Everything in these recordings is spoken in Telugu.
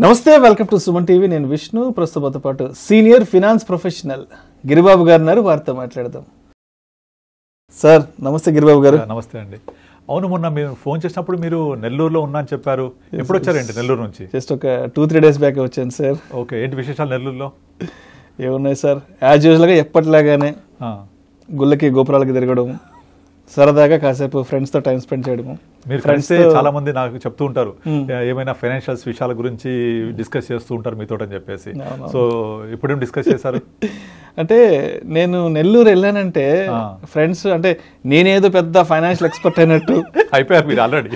నమస్తే, వెల్కమ్ టు సుమన్ టీవీ. నేను విష్ణు. ప్రస్తుతంతో పాటు సీనియర్ ఫినాన్స్ ప్రొఫెషనల్ గిరిబాబు గారు ఉన్నారు. వారితో మాట్లాడదాం. సార్ నమస్తే. గిరిబాబు గారు నమస్తే అండి. అవును, మొన్న మీరు ఫోన్ చేసినప్పుడు మీరు నెల్లూరులో ఉన్నా అని చెప్పారు. ఎప్పుడు వచ్చారండి నెల్లూరు నుంచి? జస్ట్ ఒక 2-3 days బ్యాక్ వచ్చాను సార్. ఓకే, ఏంటి విశేషాలు నెల్లూరులో? ఏమున్నాయి సార్, యాజ్ యూజువల్గా ఎప్పటిలాగానే గుళ్ళకి గోపురాలకి తిరగడం, సరదాగా కాసేపు ఫ్రెండ్స్తో టైం స్పెండ్ చేయడము. మీరు ఫ్రెండ్స్ చాలా మంది నాకు చెప్తూ ఉంటారు, ఏమైనా ఫైనాన్షియల్స్ విషయాల గురించి డిస్కస్ చేస్తూ ఉంటారు మీతో అని చెప్పేసి. సో ఇప్పుడేం డిస్కస్ చేశారు? అంటే నేను నెల్లూరు వెళ్ళానంటే ఫ్రెండ్స్, అంటే నేనేదో పెద్ద ఫైనాన్షియల్ ఎక్స్పర్ట్ అయినట్టు అయిపోయారు మీరు ఆల్రెడీ.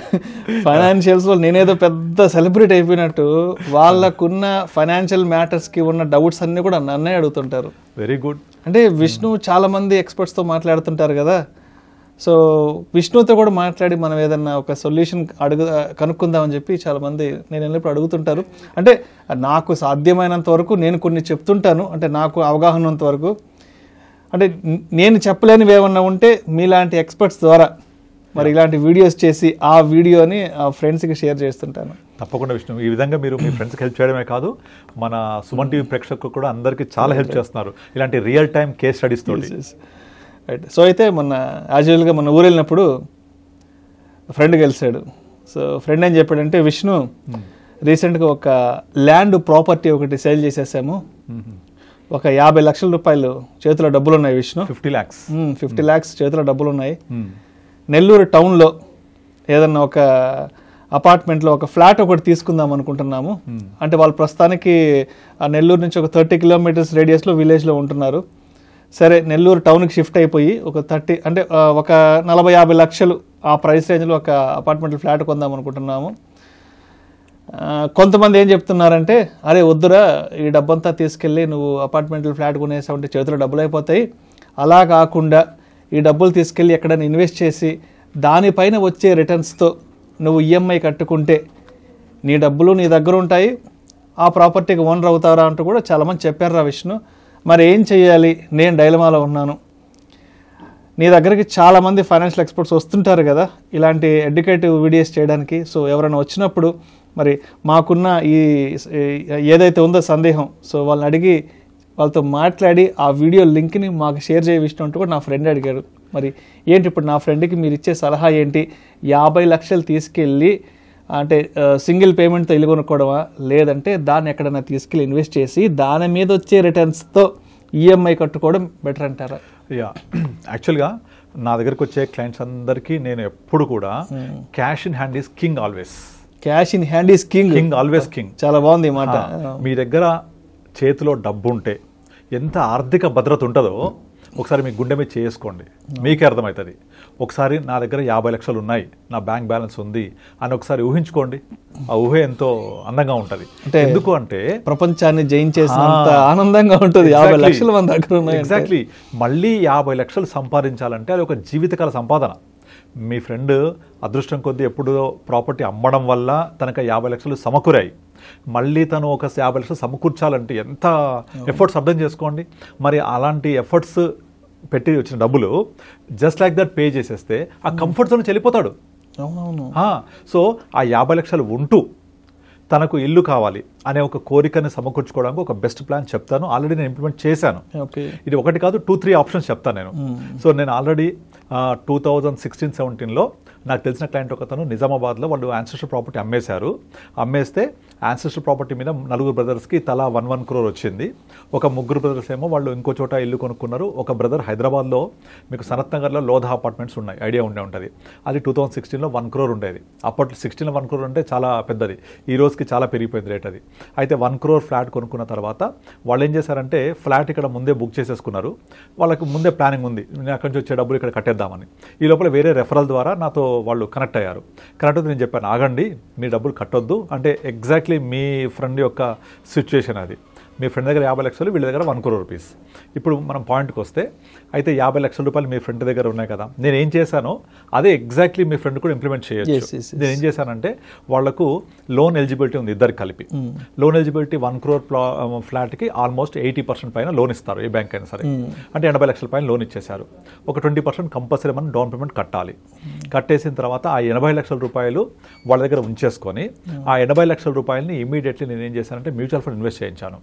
ఫైనాన్షియల్స్ లో నేనేదో పెద్ద సెలబ్రిటీ అయిపోయినట్టు వాళ్ళకున్న ఫైనాన్షియల్ మ్యాటర్స్ కి ఉన్న డౌట్స్ అన్ని కూడా నన్నే అడుగుతుంటారు. Very good. అంటే విష్ణు చాలా మంది ఎక్స్పర్ట్స్ తో మాట్లాడుతుంటారు కదా, సో విష్ణుతో కూడా మాట్లాడి మనం ఏదన్నా ఒక సొల్యూషన్ కనుక్కుందామని చెప్పి చాలా మంది నేను వెళ్ళినప్పుడు అడుగుతుంటారు. అంటే నాకు సాధ్యమైనంత వరకు నేను కొన్ని చెప్తుంటాను, అంటే నాకు అవగాహన ఉన్నంత వరకు. అంటే నేను చెప్పలేనివి ఏమన్నా ఉంటే మీలాంటి ఎక్స్పర్ట్స్ ద్వారా మరి ఇలాంటి వీడియోస్ చేసి ఆ వీడియోని ఫ్రెండ్స్కి షేర్ చేస్తుంటాను. తప్పకుండా విష్ణు, ఈ విధంగా మీరు మీ ఫ్రెండ్స్కి హెల్ప్ చేయడమే కాదు, మన సుమన్ టీవీ ప్రేక్షకులు కూడా అందరికీ చాలా హెల్ప్ చేస్తున్నారు ఇలాంటి రియల్ టైమ్ కేస్ స్టడీస్ తోటి. రైట్. సో అయితే మొన్న యాజువల్గా మొన్న ఊరు వెళ్ళినప్పుడు ఫ్రెండ్ కలిసాడు. సో ఫ్రెండ్ ఏం చెప్పాడంటే, విష్ణు రీసెంట్గా ఒక ల్యాండ్ ప్రాపర్టీ ఒకటి సేల్ చేసేసాము, ఒక 50 లక్షల రూపాయలు చేతిలో డబ్బులు ఉన్నాయి విష్ణు. 50 lakhs చేతిలో డబ్బులు ఉన్నాయి. నెల్లూరు టౌన్లో ఏదన్నా ఒక అపార్ట్మెంట్లో ఒక ఫ్లాట్ ఒకటి తీసుకుందాం అనుకుంటున్నాము. అంటే వాళ్ళు ప్రస్తుతానికి నెల్లూరు నుంచి ఒక 30 kilometers రేడియస్లో విలేజ్లో ఉంటున్నారు. సరే, నెల్లూరు టౌన్కి షిఫ్ట్ అయిపోయి ఒక 30 అంటే ఒక 40-50 లక్షలు ఆ ప్రైస్ రేంజ్లో ఒక అపార్ట్మెంట్ ఫ్లాట్ కొందాం అనుకుంటున్నాము. కొంతమంది ఏం చెప్తున్నారంటే, అరే వద్దురా, ఈ డబ్బంతా తీసుకెళ్ళి నువ్వు అపార్ట్మెంట్ ఫ్లాట్ కొనేసావంటే చేతిలో డబ్బులు అయిపోతాయి, అలా కాకుండా ఈ డబ్బులు తీసుకెళ్ళి ఎక్కడైనా ఇన్వెస్ట్ చేసి దానిపైన వచ్చే రిటర్న్స్తో నువ్వు ఈఎంఐ కట్టుకుంటే నీ డబ్బులు నీ దగ్గర ఉంటాయి, ఆ ప్రాపర్టీకి ఓనర్ అవుతారా అంటూ కూడా చాలామంది చెప్పారు విష్ణు. మరి ఏం చేయాలి, నేను డైలమాలో ఉన్నాను. నీ దగ్గరికి చాలామంది ఫైనాన్షియల్ ఎక్స్పర్ట్స్ వస్తుంటారు కదా ఇలాంటి ఎడ్యుకేటివ్ వీడియోస్ చేయడానికి. సో ఎవరైనా వచ్చినప్పుడు మరి మాకున్న ఈ ఏదైతే ఉందో సందేహం, సో వాళ్ళని అడిగి వాళ్ళతో మాట్లాడి ఆ వీడియో లింక్ని మాకు షేర్ చేయ విషయం అంటూ కూడా నా ఫ్రెండ్ అడిగాడు. మరి ఏంటి ఇప్పుడు నా ఫ్రెండ్కి మీరు ఇచ్చే సలహా ఏంటి? 50 లక్షలు తీసుకెళ్ళి అంటే సింగిల్ పేమెంట్తో ఇల్లు కొనుక్కోవడమా, లేదంటే దాన్ని ఎక్కడైనా తీసుకెళ్ళి ఇన్వెస్ట్ చేసి దాని మీద వచ్చే రిటర్న్స్తో ఈఎంఐ కట్టుకోవడం బెటర్ అంటారా? యా, యాక్చువల్గా నా దగ్గరకు వచ్చే క్లయింట్స్ అందరికీ నేను ఎప్పుడు కూడా cash in hand is king always. Cash in hand is king. King always king. చాలా బాగుంది ఈ మాట. మీ దగ్గర చేతిలో డబ్బు ఉంటే ఎంత ఆర్థిక భద్రత ఉంటుందో ఒకసారి మీ గుండె మీద చేసుకోండి, మీకే అర్థమవుతుంది. ఒకసారి నా దగ్గర 50 లక్షలు ఉన్నాయి, నా బ్యాంక్ బ్యాలెన్స్ ఉంది అని ఒకసారి ఊహించుకోండి. ఆ ఊహ ఎంతో అందంగా ఉంటుంది. ఎందుకు అంటే ప్రపంచాన్ని జయించేసినంత ఆనందంగా ఉంటుంది 50 లక్షలు మన దగ్గర ఉన్నాయి. ఎగ్జాక్ట్లీ. మళ్ళీ 50 లక్షలు సంపాదించాలంటే అది ఒక జీవితకాల సంపాదన. మీ ఫ్రెండ్ అదృష్టం కొద్దీ ఎప్పుడో ప్రాపర్టీ అమ్మడం వల్ల తనకు 50 లక్షలు సమకూరాయి. మళ్ళీ తను ఒక 50 లక్షలు సమకూర్చాలంటే ఎంత ఎఫర్ట్స్ అర్థం చేసుకోండి. మరి అలాంటి ఎఫర్ట్స్ పెట్టి వచ్చిన డబ్బులు జస్ట్ లైక్ దట్ పే చేసేస్తే ఆ కంఫర్ట్తో వెళ్ళిపోతాడు. సో ఆ 50 లక్షలు ఉంటూ తనకు ఇల్లు కావాలి అనే ఒక కోరికని సమకూర్చుకోవడానికి ఒక బెస్ట్ ప్లాన్ చెప్తాను. ఆల్రెడీ నేను ఇంప్లిమెంట్ చేశాను. ఇది ఒకటి కాదు, 2-3 ఆప్షన్స్ చెప్తాను నేను. సో నేను ఆల్రెడీ 2016-17లో నాకు తెలిసిన క్లయింట్ ఒకతను నిజామాబాద్లో వాళ్ళు యాన్సెస్టర్ ప్రాపర్టీ అమ్మేశారు. అమ్మేస్తే యాన్సెస్టర్ ప్రాపర్టీ మీద 4 బ్రదర్స్కి తలా 1 crore వచ్చింది. ఒక 3 బ్రదర్స్ ఏమో వాళ్ళు ఇంకో చోట ఇల్లు కొనుక్కున్నారు. ఒక బ్రదర్ హైదరాబాద్లో మీకు సనత్ నగర్లో లోధా అపార్ట్మెంట్స్ ఉన్నాయి, ఐడియా ఉండే ఉంటుంది. అది 2016లో 1 crore ఉండేది. అప్పట్లో 16లో 1 crore అంటే చాలా పెద్దది, ఈ రోజుకి చాలా పెరిగిపోయింది రేట్ అది. అయితే 1 crore ఫ్లాట్ కొనుక్కున్న తర్వాత వాళ్ళు ఏం చేశారంటే ఫ్లాట్ ఇక్కడ ముందే బుక్ చేసేసుకున్నారు. వాళ్ళకి ముందే ప్లానింగ్ ఉంది, నేను అక్కడి నుంచి వచ్చే డబ్బులు ఇక్కడ కట్టేద్దామని. ఈ లోపల వేరే రెఫరల్ ద్వారా నాతో వాళ్ళు కనెక్ట్ అయ్యారు. కనెక్ట్ అయితే నేను చెప్పాను, ఆగండి, మీ డబ్బులు కట్టొద్దు అంటే. ఎగ్జాక్ట్లీ మీ ఫ్రెండ్ యొక్క సిచ్యువేషన్ అది. మీ ఫ్రెండ్ దగ్గర 50 లక్షలు, వీళ్ళ దగ్గర 1 crore రూపీస్. ఇప్పుడు మనం పాయింట్కి వస్తే, అయితే 50 లక్షల రూపాయలు మీ ఫ్రెండ్ దగ్గర ఉన్నాయి కదా, నేను ఏం చేశానో అదే ఎగ్జాక్ట్లీ మీ ఫ్రెండ్ కూడా ఇంప్లిమెంట్ చేయొచ్చు. నేను ఏం చేశానంటే వాళ్లకు లోన్ ఎలిజిబిలిటీ ఉంది ఇద్దరికి కలిపి. లోన్ ఎలిజిబిలిటీ 1 crore ఫ్లాట్కి ఆల్మోస్ట్ 80% పైన లోన్ ఇస్తారు ఏ బ్యాంక్ అయినా సరే. అంటే 80 లక్షల పైన లోన్ ఇచ్చేశారు. ఒక 20% కంపల్సరీ మనం డౌన్ పేమెంట్ కట్టాలి. కట్టేసిన తర్వాత ఆ 80 లక్షల రూపాయలు వాళ్ళ దగ్గర ఉంచేసుకొని ఆ 80 లక్షల రూపాయలని ఇమీడియట్లీ నేను ఏం చేశానంటే మ్యూచువల్ ఫండ్ ఇన్వెస్ట్ చేయించాను.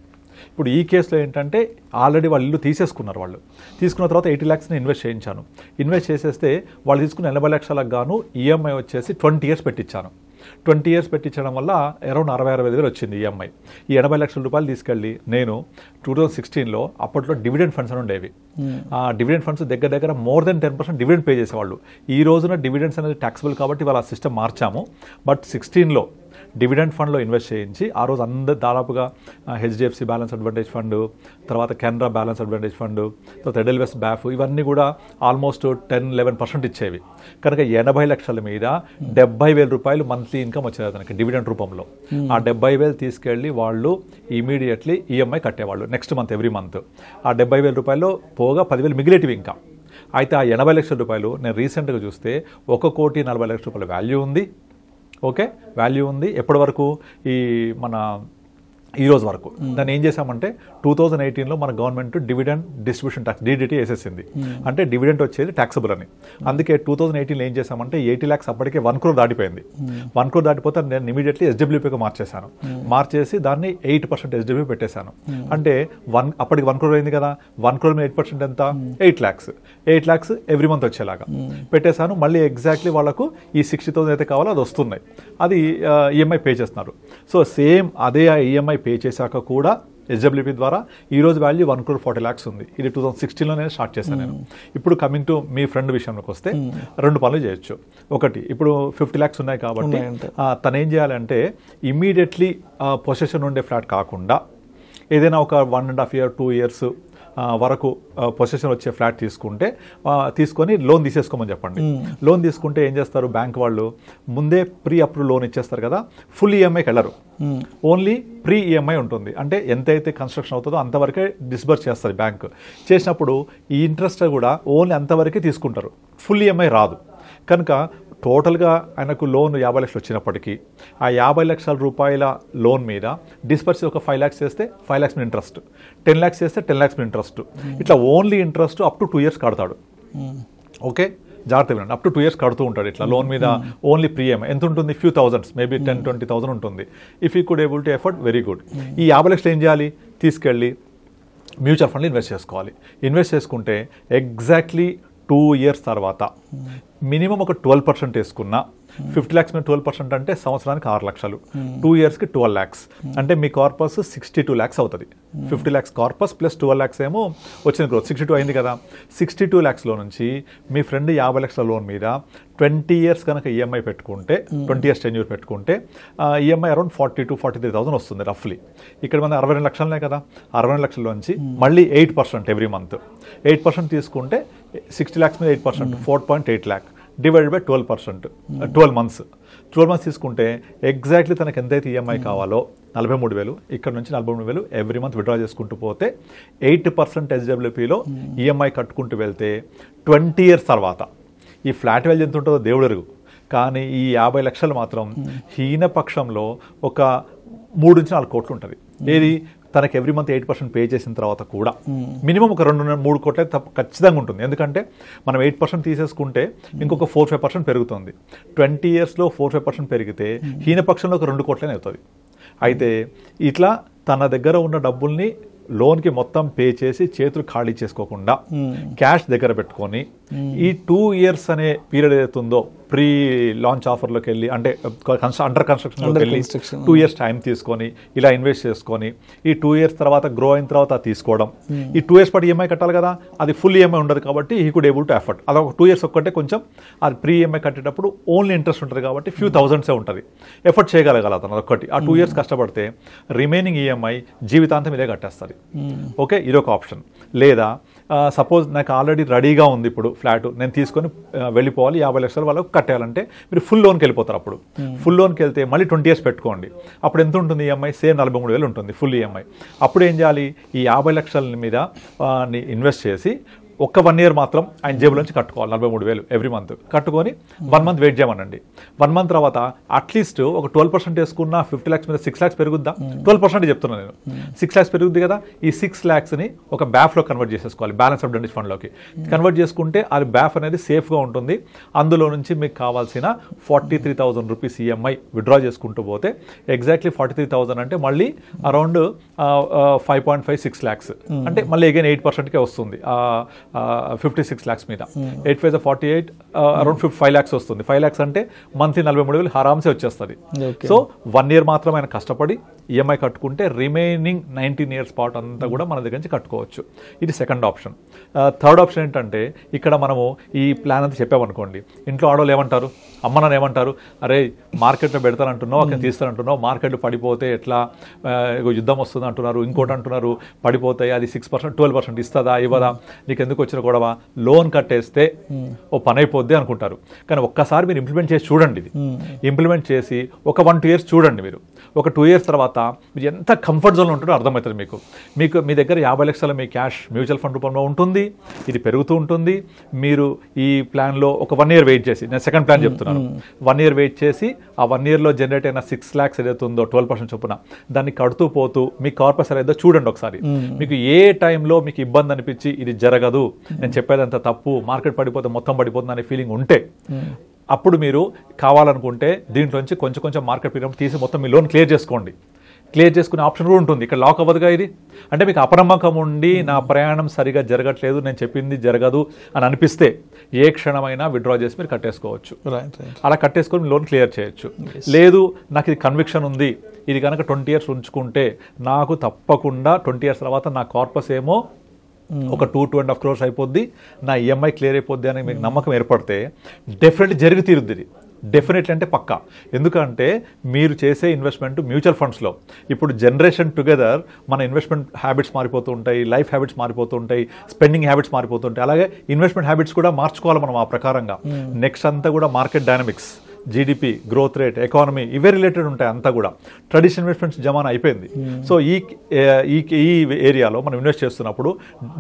ఇప్పుడు ఈ కేసులో ఏంటంటే ఆల్రెడీ వాళ్ళు ఇల్లు తీసేసుకున్నారు. వాళ్ళు తీసుకున్న తర్వాత 80 lakhs ఇన్వెస్ట్ చేయించాను. ఇన్వెస్ట్ చేసేస్తే వాళ్ళు తీసుకున్న 80 లక్షలకు గాను ఈఎంఐ వచ్చేసి 20 years పెట్టించాను. 20 years పెట్టించడం వల్ల అరౌండ్ 60,000 వచ్చింది ఈఎంఐ. ఈ 80 లక్షల రూపాయలు తీసుకెళ్ళి నేను 2016లో అప్పట్లో డివిడెండ్ ఫండ్స్ అని ఉండేవి. ఆ డివిడెండ్ ఫండ్స్ దగ్గర మోర్ దెన్ 10% డివిడెండ్ పే చేసేవాళ్ళు. ఈ రోజున డివిడెండ్స్ అనేది ట్యాక్సబుల్ కాబట్టి వాళ్ళ సిస్టమ్ మార్చాము. బట్ 16లో డివిడెండ్ ఫండ్లో ఇన్వెస్ట్ చేయించి ఆ రోజు దాదాపుగా హెచ్డిఎఫ్సి బ్యాలెన్స్ అడ్వాంటేజ్ ఫండ్, తర్వాత కెనరా బ్యాలెన్స్ అడ్వాంటేజ్ ఫండ్, తర్వాత ఎడెల్వెస్ బ్యాఫ్, ఇవన్నీ కూడా ఆల్మోస్ట్ 10-11% ఇచ్చేవి. కనుక 80 లక్షల మీద 70,000 రూపాయలు మంత్లీ ఇన్కమ్ వచ్చేది అతనికి డివిడెండ్ రూపంలో. ఆ 70,000 తీసుకెళ్ళి వాళ్ళు ఇమీడియట్లీ ఈఎంఐ కట్టేవాళ్ళు నెక్స్ట్ మంత్, ఎవ్రీ మంత్. ఆ 70,000 రూపాయలు పోగా 10,000 మిగిలేటివి ఇంకా. అయితే ఆ 80 లక్షల రూపాయలు నేను రీసెంట్గా చూస్తే 1,40,40,00,000 రూపాయల వాల్యూ ఉంది. ఓకే, వాల్యూ ఉంది. ఎప్పటి వరకు? ఈ మన ఈ రోజు వరకు. దాన్ని ఏం చేశామంటే 2018లో మన government dividend distribution tax DDT వేసేసింది. అంటే డివిడెంట్ వచ్చేది ట్యాక్సబుల్ అని. అందుకే 2018లో ఏం చేశామంటే 80 lakhs అప్పటికే 1 crore దాటిపోయింది. 1 crore దాటిపోతే నేను ఇమీడియట్లీ ఎస్డబ్ల్యూపీగా మార్చేశాను. మార్చేసి దాన్ని 8% ఎస్డబ్ల్యూ పెట్టేశాను. అంటే అప్పటికి 1 crore అయింది కదా. 1 crore మీద 8% ఎంత? 8 lakhs. 8 lakhs ఎవ్రీ మంత్ వచ్చేలాగా పెట్టేశాను. మళ్ళీ ఎగ్జాక్ట్లీ వాళ్ళకు ఈ 60,000 అయితే కావాలో అది వస్తున్నాయి. అది ఈఎంఐ పే చేస్తున్నారు. సో సేమ్ అదే ఈఎంఐ పే చేశాక కూడా ఎస్డబ్ల్యూపీ ద్వారా ఈ రోజు వాల్యూ 1,40,00,000 ఉంది. ఇది 2016లో నేను స్టార్ట్ చేశాను నేను. ఇప్పుడు కమింగ్ టు మీ ఫ్రెండ్ విషయంలోకి వస్తే 2 పనులు చేయొచ్చు. ఒకటి, ఇప్పుడు 50 lakhs ఉన్నాయి కాబట్టి తను ఏం చేయాలంటే ఇమ్మీడియట్లీ పొసెషన్ ఉండే ఫ్లాట్ కాకుండా ఏదైనా ఒక 1.5 year 2 years వరకు పొసెషన్ వచ్చే ఫ్లాట్ తీసుకొని లోన్ తీసేసుకోమని చెప్పండి. లోన్ తీసుకుంటే ఏం చేస్తారు బ్యాంక్ వాళ్ళు, ముందే ప్రీ అప్రూవ్ లోన్ ఇచ్చేస్తారు కదా, ఫుల్ ఈఎంఐకి వెళ్ళరు. ఓన్లీ ప్రీ ఈఎంఐ ఉంటుంది. అంటే ఎంతైతే కన్స్ట్రక్షన్ అవుతుందో అంతవరకే డిస్బర్స్ చేస్తారు బ్యాంక్. చేసినప్పుడు ఈ ఇంట్రెస్ట్ కూడా ఓన్లీ అంతవరకే తీసుకుంటారు, ఫుల్ ఈఎంఐ రాదు. కనుక టోటల్గా ఆయనకు లోన్ 50 లక్షలు వచ్చినప్పటికీ ఆ 50 లక్షల రూపాయల లోన్ మీద డిస్పర్స్ ఒక 5 lakhs చేస్తే 5 lakhs మీద ఇంట్రెస్ట్, 10 lakhs చేస్తే 10 lakhs మీద ఇంట్రెస్ట్, ఇట్లా only interest up to 2 years కడతాడు. ఓకే, జాగ్రత్త వినండి. అప్ టు 2 years కడుతూ ఉంటాడు ఇట్లా లోన్ మీద. ఓన్లీ ప్రీఎంఐ ఎంత ఉంటుంది? ఫ్యూ థౌజండ్స్, మేబీ 10-20,000 ఉంటుంది. If you could able to effort, very good. ఈ 50 లక్షలు ఏం చేయాలి? తీసుకెళ్ళి మ్యూచువల్ ఫండ్లో ఇన్వెస్ట్ చేసుకోవాలి. ఇన్వెస్ట్ చేసుకుంటే ఎగ్జాక్ట్లీ 2 years తర్వాత మినిమం ఒక 12% వేసుకున్నా 50 lakhs మీద 12% అంటే సంవత్సరానికి 6 లక్షలు, 2 yearsకి 12 lakhs. అంటే మీ కార్పస్ 62 lakhs అవుతుంది. 50 lakhs కార్పస్ ప్లస్ 12 lakhs ఏమో వచ్చిన గ్రోత్ 62 అయింది కదా. 62 lakhsలో నుంచి మీ ఫ్రెండ్ 50 లక్షల లోన్ మీద 20 years కనుక ఈఎంఐ పెట్టుకుంటే, 20 years టెన్యూర్ పెట్టుకుంటే ఈఎంఐ అరౌండ్ 42,000-43,000 వస్తుంది రఫ్లీ. ఇక్కడ మన 62 లక్షలనే కదా. 62 లక్షల్లోంచి మళ్ళీ 8% ఎవ్రీ మంత్ 8% తీసుకుంటే 60 lakhs మీద 8% 4.8 lakh divided by 12%, 12 months. 12 months తీసుకుంటే ఎగ్జాక్ట్లీ తనకు ఎంతైతే ఈఎంఐ కావాలో 43,000, ఇక్కడ నుంచి 43,000 ఎవ్రీ మంత్ విత్డ్రా చేసుకుంటూ పోతే 8% ఎస్డబ్ల్యూపీలో ఈఎంఐ కట్టుకుంటూ వెళ్తే 20 years తర్వాత ఈ ఫ్లాట్ వాల్యూ ఎంత ఉంటుందో దేవుడు ఎరుగు. కానీ ఈ 50 లక్షలు మాత్రం హీనపక్షంలో ఒక 3-4 కోట్లు ఉంటుంది. ఏది? తనకి ఎవ్రీ మంత్ 8% పే చేసిన తర్వాత కూడా మినిమం ఒక 2-3 కోట్ల ఖచ్చితంగా ఉంటుంది. ఎందుకంటే మనం 8% తీసేసుకుంటే ఇంకొక 4-5% పెరుగుతుంది. 20 yearsలో 4-5% పెరిగితే హీనపక్షంలో ఒక 2 కోట్లనే అవుతుంది. అయితే ఇట్లా తన దగ్గర ఉన్న డబ్బుల్ని లోన్కి మొత్తం పే చేసి చేతులు ఖాళీ చేసుకోకుండా క్యాష్ దగ్గర పెట్టుకొని ఈ 2 years అనే పీరియడ్ ఏదైతుందో ప్రీ లాంచ్ ఆఫర్లోకి వెళ్ళి, అంటే అండర్ కన్స్ట్రక్షన్లోకి వెళ్ళి 2 years టైం తీసుకొని ఇలా ఇన్వెస్ట్ చేసుకొని ఈ 2 years తర్వాత గ్రో అయిన తర్వాత తీసుకోవడం. ఈ 2 years పాటు ఈఎంఐ కట్టాలి కదా, అది ఫుల్ ఈఎంఐ ఉండదు కాబట్టి he could able to effort. అది ఒక 2 years ఒక్కటే కొంచెం అది ప్రీ ఈఎంఐ కట్టేటప్పుడు ఓన్లీ ఇంట్రెస్ట్ ఉంటుంది కాబట్టి ఫ్యూ థౌజండ్సే ఉంటుంది. ఎఫర్ట్ చేయగలగాలి అతను అదొక్కటి. ఆ 2 years కష్టపడితే రిమైనింగ్ ఈఎంఐ జీవితాంతం ఇదే కట్టేస్తుంది. ఓకే, ఇదొక ఆప్షన్. లేదా సపోజ్ నాకు ఆల్రెడీ రెడీగా ఉంది ఇప్పుడు ఫ్లాట్, నేను తీసుకొని వెళ్ళిపోవాలి, 50 లక్షలు వాళ్ళకు కట్టేయాలంటే మీరు ఫుల్ లోన్కి వెళ్ళిపోతారు. అప్పుడు ఫుల్ లోన్కి వెళ్తే మళ్ళీ 20 years పెట్టుకోండి. అప్పుడు ఎంత ఉంటుంది ఈఎంఐ? సేమ్ 43,000 ఉంటుంది ఫుల్ ఈఎంఐ. అప్పుడు ఏం చేయాలి? ఈ 50 లక్షల మీద ఇన్వెస్ట్ చేసి ఒక్క 1 year మాత్రం ఆయన జేబుల నుంచి కట్టుకోవాలి 43,000 ఎవ్రీ మంత్ కట్టుకొని 1 month వెయిట్ చేయమనండి. 1 month తర్వాత అట్లీస్ట్ ఒక 12% వేసుకున్న 50 lakhs మీద 6 lakhs పెరుగుద్దా? 12% చెప్తున్నాను నేను. 6 lakhs పెరుగుద్ది కదా, ఈ 6 lakhsని ఒక బ్యాఫ్లో కన్వర్ట్ చేసేసుకోవాలి, బ్యాలెన్స్ ఆఫ్ డెంటిస్ట్ ఫండ్లోకి కన్వర్ట్ చేసుకుంటే అది బ్యాఫ్ అనేది సేఫ్గా ఉంటుంది. అందులో నుంచి మీకు కావాల్సిన 43,000 రూపీస్ ఈఎంఐ విత్డ్రా చేసుకుంటూ పోతే ఎగ్జాక్ట్లీ 43,000 అంటే మళ్ళీ అరౌండ్ 5.56 lakhs అంటే మళ్ళీ అగైన్ 8%కే వస్తుంది 56 lakhs మీద. 8 5 48 అరౌండ్ 5 lakhs వస్తుంది. 5 lakhs అంటే మంత్లీ 43,000 హరామ్సే వచ్చేస్తుంది. సో 1 year మాత్రం ఆయన కష్టపడి ఈఎంఐ కట్టుకుంటే రిమైనింగ్ 19 years పాటు అంతా కూడా మన దగ్గర నుంచి కట్టుకోవచ్చు. ఇది సెకండ్ ఆప్షన్. థర్డ్ ఆప్షన్ ఏంటంటే ఇక్కడ మనము ఈ ప్లాన్ అంతా చెప్పామనుకోండి, ఇంట్లో ఆడవాళ్ళు ఏమంటారు, అమ్మ నాన్న ఏమంటారు, అరే మార్కెట్లో పెడతానంటున్నావు, అక్కడ తీస్తానంటున్నావు, మార్కెట్ పడిపోతే ఎట్లా, యుద్ధం వస్తుంది అంటున్నారు, ఇంకోటి అంటున్నారు, పడిపోతాయి, అది 6% 12% ఇస్తుందా ఇవ్వదా, నీకు ఎందుకు వచ్చిన గొడవ, లోన్ కట్టేస్తే ఓ పని అయిపోద్ది అనుకుంటారు. కానీ ఒక్కసారి మీరు ఇంప్లిమెంట్ చేసి చూడండి. ఇది ఇంప్లిమెంట్ చేసి ఒక 1-2 years చూడండి. మీరు ఒక 2 years తర్వాత మీరు ఎంత కంఫర్ట్ జోన్లో ఉంటుందో అర్థమవుతుంది మీకు. మీ దగ్గర 50 లక్షల మీ క్యాష్ మ్యూచువల్ ఫండ్ రూపంలో ఉంటుంది, ఇది పెరుగుతూ ఉంటుంది. మీరు ఈ ప్లాన్లో ఒక 1 year వెయిట్ చేసి, నేను సెకండ్ ప్లాన్ చెప్తున్నాను, 1 year వెయిట్ చేసి ఆ 1 yearలో జనరేట్ అయిన 6 lakhs ఏదైతే ఉందో 12% చొప్పున దాన్ని కడుతూ పోతూ మీ కార్పస్ ఏదో చూడండి ఒకసారి. మీకు ఏ టైంలో మీకు ఇబ్బంది అనిపించి ఇది జరగదు, నేను చెప్పేదంత తప్పు, మార్కెట్ పడిపోతే మొత్తం పడిపోతుంది అనే ఫీలింగ్ ఉంటే అప్పుడు మీరు కావాలనుకుంటే దీంట్లోంచి కొంచెం కొంచెం మార్కెట్ పీరియడ్ తీసి మొత్తం మీ లోన్ క్లియర్ చేసుకోండి. క్లియర్ చేసుకునే ఆప్షన్ కూడా ఉంటుంది. ఇక్కడ లాక్ అవ్వదుగా ఇది. అంటే మీకు అపనమ్మకం ఉండి నా ప్రయాణం సరిగా జరగట్లేదు, నేను చెప్పింది జరగదు అని అనిపిస్తే ఏ క్షణమైనా విత్డ్రా చేసి మీరు కట్టేసుకోవచ్చు. అలా కట్టేసుకొని లోన్ క్లియర్ చేయొచ్చు. లేదు నాకు ఇది కన్విక్షన్ ఉంది, ఇది కనుక 20 years ఉంచుకుంటే నాకు తప్పకుండా 20 years తర్వాత నా కార్పస్ ఏమో ఒక 2.5 crores అయిపోద్ది, నా ఈఎంఐ క్లియర్ అయిపోద్ది అని మీకు నమ్మకం ఏర్పడితే డెఫినెట్లీ జరిగి తీరుద్ది. ఇది డెఫినెట్లీ అంటే పక్కా. ఎందుకంటే మీరు చేసే ఇన్వెస్ట్మెంట్ మ్యూచువల్ ఫండ్స్లో ఇప్పుడు జనరేషన్ టుగెదర్ మన ఇన్వెస్ట్మెంట్ హ్యాబిట్స్ మారిపోతూ ఉంటాయి, లైఫ్ హ్యాబిట్స్ మారిపోతూ ఉంటాయి, స్పెండింగ్ హ్యాబిట్స్ మారిపోతుంటాయి. అలాగే ఇన్వెస్ట్మెంట్ హ్యాబిట్స్ కూడా మార్చుకోవాలి మనం ఆ ప్రకారంగా. నెక్స్ట్ అంతా కూడా market dynamics, GDP, growth rate, economy ఇవే రిలేటెడ్ ఉంటాయి. అంతా కూడా ట్రెడిషనల్ ఇన్వెస్ట్మెంట్స్ జమానా అయిపోయింది. సో ఈ ఏరియాలో మనం ఇన్వెస్ట్ చేస్తున్నప్పుడు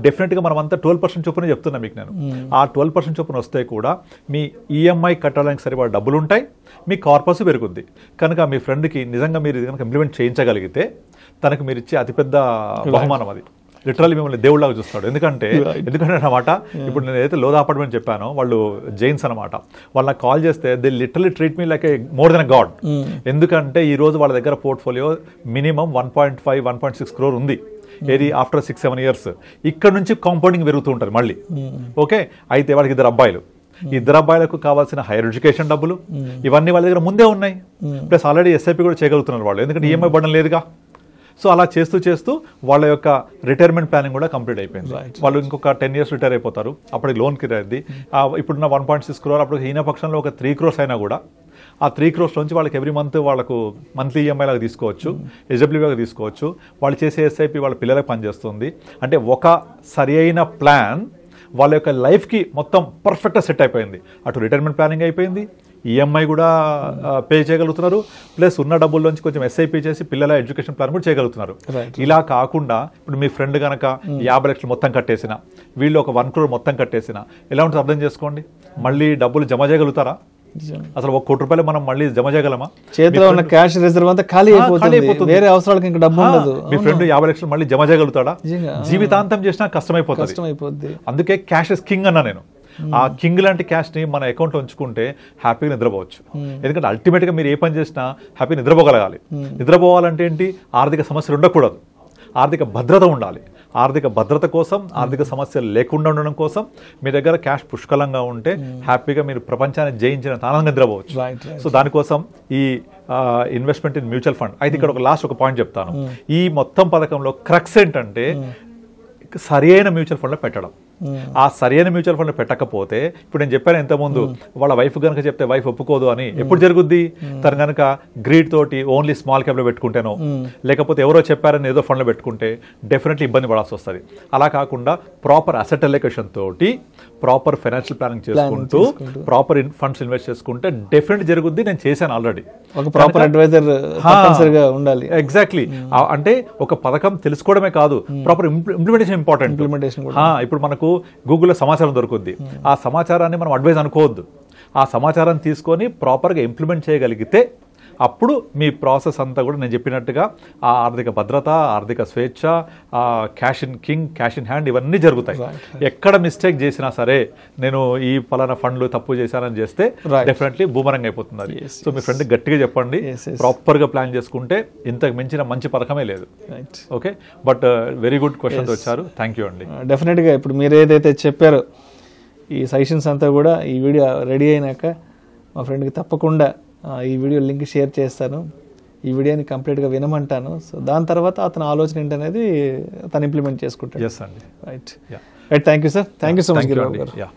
డెఫినెట్గా మనం అంతా 12% చొప్పున చెప్తున్నా మీకు నేను. ఆ 12% చొప్పున వస్తే కూడా మీ ఈఎంఐ కట్టడానికి సరిపడా డబ్బులు ఉంటాయి, మీ కార్పస్ పెరుగుద్ది. కనుక మీ ఫ్రెండ్కి నిజంగా మీరు కనుక ఇంప్లిమెంట్ చేయించగలిగితే తనకు మీరు ఇచ్చే అతిపెద్ద బహుమానం అది. లిటరల్లీ మిమ్మల్ని దేవుళ్ళగా చూస్తాడు. ఎందుకంటే అన్నమాట ఇప్పుడు నేను ఏదైతే లోదా అపార్ట్మెంట్ చెప్పానో వాళ్ళు జైన్స్ అనమాట. వాళ్ళు నాకు కాల్ చేస్తే they literally treat me like A more than a God. ఎందుకంటే ఈ రోజు వాళ్ళ దగ్గర పోర్ట్ఫోలియో మినిమం 1.5 1.6 crore ఉంది. ఏది ఆఫ్టర్ 6-7 years ఇక్కడ నుంచి కాంపౌండింగ్ పెరుగుతూ ఉంటుంది మళ్ళీ. ఓకే, అయితే వాళ్ళకి 2 అబ్బాయిలు, 2 అబ్బాయిలకు కావాల్సిన హైయర్ ఎడ్యుకేషన్ డబ్బులు ఇవన్నీ వాళ్ళ దగ్గర ముందే ఉన్నాయి. ప్లస్ ఆల్రెడీ ఎస్ఐపి కూడా చేయగలుగుతున్నారు వాళ్ళు, ఎందుకంటే ఈఎంఐ బర్డన్ లేదుగా. సో అలా చేస్తూ చేస్తూ వాళ్ళ యొక్క రిటైర్మెంట్ ప్లానింగ్ కూడా కంప్లీట్ అయిపోయింది. వాళ్ళు ఇంకొక 10 years రిటైర్ అయిపోతారు, అప్పటికి లోన్ క్లియర్ అయింది. ఇప్పుడున్న 1.6 crore అప్పుడు హీన పక్షంలో ఒక 3 crores అయినా కూడా ఆ 3 crores నుంచి వాళ్ళకి ఎవ్రీ మంత్ వాళ్ళకు మంత్లీ ఈఎంఐ లాగా తీసుకోవచ్చు, ఎస్డబ్ల్యూగా తీసుకోవచ్చు. వాళ్ళు చేసే ఎస్ఐపి వాళ్ళ పిల్లలకు పనిచేస్తుంది. అంటే ఒక సరి అయిన ప్లాన్ వాళ్ళ యొక్క లైఫ్కి మొత్తం పర్ఫెక్ట్గా సెట్ అయిపోయింది. అటు రిటైర్మెంట్ ప్లానింగ్ అయిపోయింది, ఈఎంఐ కూడా పే చేయగలుగుతున్నారు, ప్లస్ ఉన్న డబ్బుల్లోంచి కొంచెం ఎస్ఐపి చేసి పిల్లల ఎడ్యుకేషన్ ప్లాన్ కూడా చేయగలుగుతున్నారు. ఇలా కాకుండా ఇప్పుడు మీ ఫ్రెండ్ కనుక 50 లక్షలు మొత్తం కట్టేసిన, వీళ్ళు ఒక 1 crore మొత్తం కట్టేసిన, ఎలా ఉంటుంది అర్థం చేసుకోండి. మళ్ళీ డబ్బులు జమ చేయగలుగుతారా? అసలు 1 కోటి రూపాయలు మనం మళ్ళీ జమ చేయగలమా? చేతిలో ఉన్న క్యాష్ రిజర్వ్ అంతా ఖాళీ అయిపోతుంది, వేరే అవసరాలకు ఇంకా డబ్బు ఉండదు. మీ ఫ్రెండ్ 50 లక్షలు మళ్ళీ జమ చేయగలుగుతాడా? జీవితాంతం చేసినా కష్టమైపోతుంది. అందుకే క్యాష్ ఇస్ కింగ్ అన్నా నేను. ఆ కింగ్ లాంటి క్యాష్ ని మన అకౌంట్ లో ఉంచుకుంటే హ్యాపీగా నిద్రపోవచ్చు. ఎందుకంటే అల్టిమేట్ గా మీరు ఏ పని చేసినా హ్యాపీ నిద్రపోగలగాలి. నిద్రపోవాలంటే ఏంటి? ఆర్థిక సమస్యలు ఉండకూడదు, ఆర్థిక భద్రత ఉండాలి. ఆర్థిక భద్రత కోసం, ఆర్థిక సమస్యలు లేకుండా ఉండడం కోసం మీ దగ్గర క్యాష్ పుష్కలంగా ఉంటే హ్యాపీగా మీరు ప్రపంచాన్ని జయించినంత ఆనందంగా నిద్రపోవచ్చు. సో దానికోసం ఈ ఇన్వెస్ట్మెంట్ ఇన్ మ్యూచువల్ ఫండ్. అయితే ఇక్కడ ఒక పాయింట్ చెప్తాను. ఈ మొత్తం పథకంలో క్రక్స్ ఏంటంటే సరి అయిన మ్యూచువల్ ఫండ్లో పెట్టడం. ఆ సరైన మ్యూచువల్ ఫండ్ పెట్టకపోతే, ఇప్పుడు నేను చెప్పాను ఇంతకుముందు, వాళ్ళ వైఫ్ కనుక చెప్తే వైఫ్ ఒప్పుకోదు అని, ఎప్పుడు జరుగుద్ది? తను కనుక గ్రీడ్ తోటి ఓన్లీ స్మాల్ క్యాప్ లో పెట్టుకుంటేనో, లేకపోతే ఎవరో చెప్పారని ఏదో ఫండ్ లో పెట్టుకుంటే డెఫినెట్లీ ఇబ్బంది పడాల్సి వస్తుంది. అలా కాకుండా ప్రాపర్ అసెట్ అలొకేషన్ తోటి, ప్రాపర్ ఫైనాన్షియల్ ప్లానింగ్ చేసుకుంటూ, ప్రాపర్ ఫండ్స్ ఇన్వెస్ట్ చేసుకుంటే డెఫినెట్ జరుగుద్ది. నేను చేశాను ఆల్రెడీ. ఒక ప్రాపర్ అడ్వైజర్ తప్పనిసరిగా ఉండాలి. ఎగ్జాక్ట్లీ. అంటే ఒక పథకం తెలుసుకోవడమే కాదు, ప్రాపర్ ఇంప్లిమెంటేషన్ ఇంపార్టెంట్. ఇంప్లిమెంటేషన్ ఇప్పుడు మనకు మనకు గూగుల్లో సమాచారం దొరుకుద్ది. ఆ సమాచారాన్ని మనం అడ్వైజ్ అనుకోవద్దు. ఆ సమాచారాన్ని తీసుకొని ప్రాపర్గా ఇంప్లిమెంట్ చేయగలిగితే అప్పుడు మీ ప్రాసెస్ అంతా కూడా నేను చెప్పినట్టుగా ఆ ఆర్థిక భద్రత, ఆర్థిక స్వేచ్ఛ, cash in king, cash in hand ఇవన్నీ జరుగుతాయి. ఎక్కడ మిస్టేక్ చేసినా సరే, నేను ఈ పలానా ఫండ్లు తప్పు చేశానని చేస్తే డెఫినెట్లీ బూమరంగ్ అయిపోతుంది అది. సో మీ ఫ్రెండ్కి గట్టిగా చెప్పండి, ప్రాపర్గా ప్లాన్ చేసుకుంటే ఇంతకు మించిన మంచి పథకమే లేదు. Okay, but very good questions వచ్చారు. థ్యాంక్ యూ అండి. డెఫినెట్గా ఇప్పుడు మీరు ఏదైతే చెప్పారో ఈ సజెషన్స్ అంతా కూడా ఈ వీడియో రెడీ అయినాక మా ఫ్రెండ్కి తప్పకుండా ఈ వీడియో లింక్ షేర్ చేస్తాను. ఈ వీడియోని కంప్లీట్గా వినమంటాను. సో దాని తర్వాత అతని ఆలోచన ఏంటనేది తను ఇంప్లిమెంట్ చేసుకుంటాడు. ఎస్ అండి. Right thank you sir. Thank you so much Giribabu గారు.